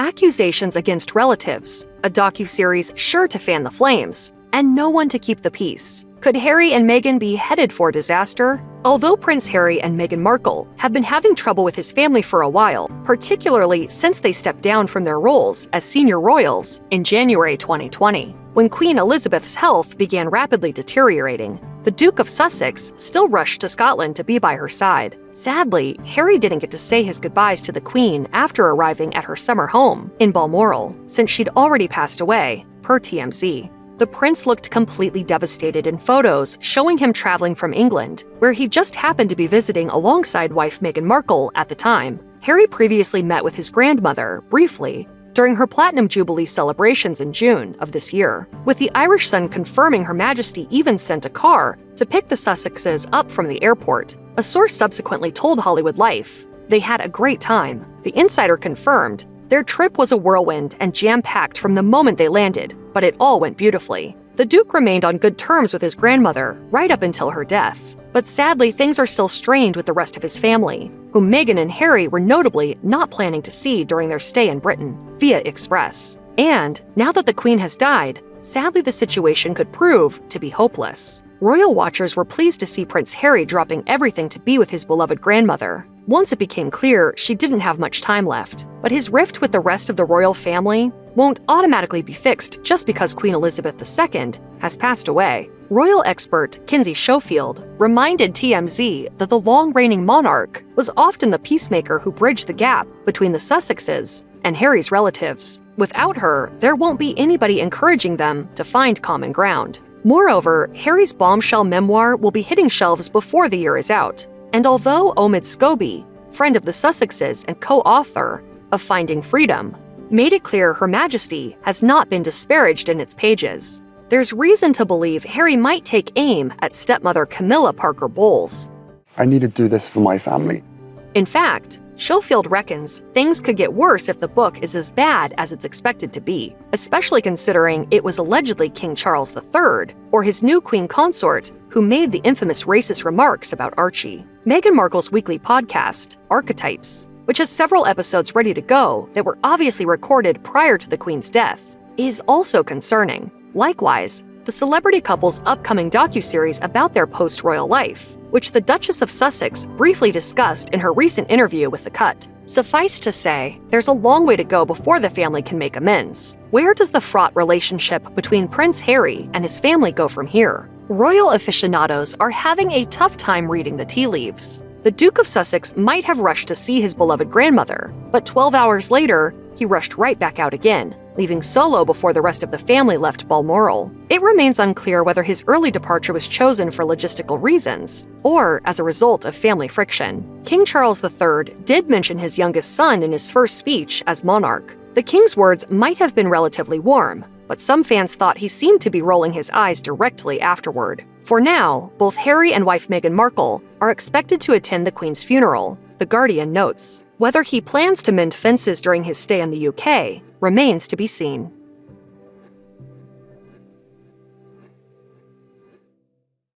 Accusations against relatives, a docuseries sure to fan the flames, and no one to keep the peace. Could Harry and Meghan be headed for disaster? Although Prince Harry and Meghan Markle have been having trouble with his family for a while, particularly since they stepped down from their roles as senior royals in January 2020, when Queen Elizabeth's health began rapidly deteriorating, the Duke of Sussex still rushed to Scotland to be by her side. Sadly, Harry didn't get to say his goodbyes to the Queen after arriving at her summer home in Balmoral, since she'd already passed away, per TMZ. The prince looked completely devastated in photos showing him traveling from England, where he just happened to be visiting alongside wife Meghan Markle at the time. Harry previously met with his grandmother, briefly, during her Platinum Jubilee celebrations in June of this year, with the Irish Sun confirming Her Majesty even sent a car to pick the Sussexes up from the airport. A source subsequently told Hollywood Life they had a great time. The insider confirmed their trip was a whirlwind and jam-packed from the moment they landed, but it all went beautifully. The Duke remained on good terms with his grandmother right up until her death. But sadly, things are still strained with the rest of his family, whom Meghan and Harry were notably not planning to see during their stay in Britain, via Express. And now that the Queen has died, sadly the situation could prove to be hopeless. Royal watchers were pleased to see Prince Harry dropping everything to be with his beloved grandmother. Once it became clear she didn't have much time left, but his rift with the rest of the royal family won't automatically be fixed just because Queen Elizabeth II has passed away. Royal expert Kinsey Schofield reminded TMZ that the long-reigning monarch was often the peacemaker who bridged the gap between the Sussexes and Harry's relatives. Without her, there won't be anybody encouraging them to find common ground. Moreover, Harry's bombshell memoir will be hitting shelves before the year is out. And although Omid Scobie, friend of the Sussexes and co-author of Finding Freedom, made it clear Her Majesty has not been disparaged in its pages, there's reason to believe Harry might take aim at stepmother Camilla Parker Bowles. I need to do this for my family. In fact, Schofield reckons things could get worse if the book is as bad as it's expected to be, especially considering it was allegedly King Charles III, or his new queen consort, who made the infamous racist remarks about Archie. Meghan Markle's weekly podcast, Archetypes, which has several episodes ready to go that were obviously recorded prior to the Queen's death, is also concerning. Likewise, the celebrity couple's upcoming docuseries about their post-royal life, which the Duchess of Sussex briefly discussed in her recent interview with The Cut. Suffice to say, there's a long way to go before the family can make amends. Where does the fraught relationship between Prince Harry and his family go from here? Royal aficionados are having a tough time reading the tea leaves. The Duke of Sussex might have rushed to see his beloved grandmother, but 12 hours later, he rushed right back out again, leaving solo before the rest of the family left Balmoral. It remains unclear whether his early departure was chosen for logistical reasons, or as a result of family friction. King Charles III did mention his youngest son in his first speech as monarch. The king's words might have been relatively warm, but some fans thought he seemed to be rolling his eyes directly afterward. For now, both Harry and wife Meghan Markle are expected to attend the Queen's funeral, The Guardian notes. Whether he plans to mend fences during his stay in the UK remains to be seen.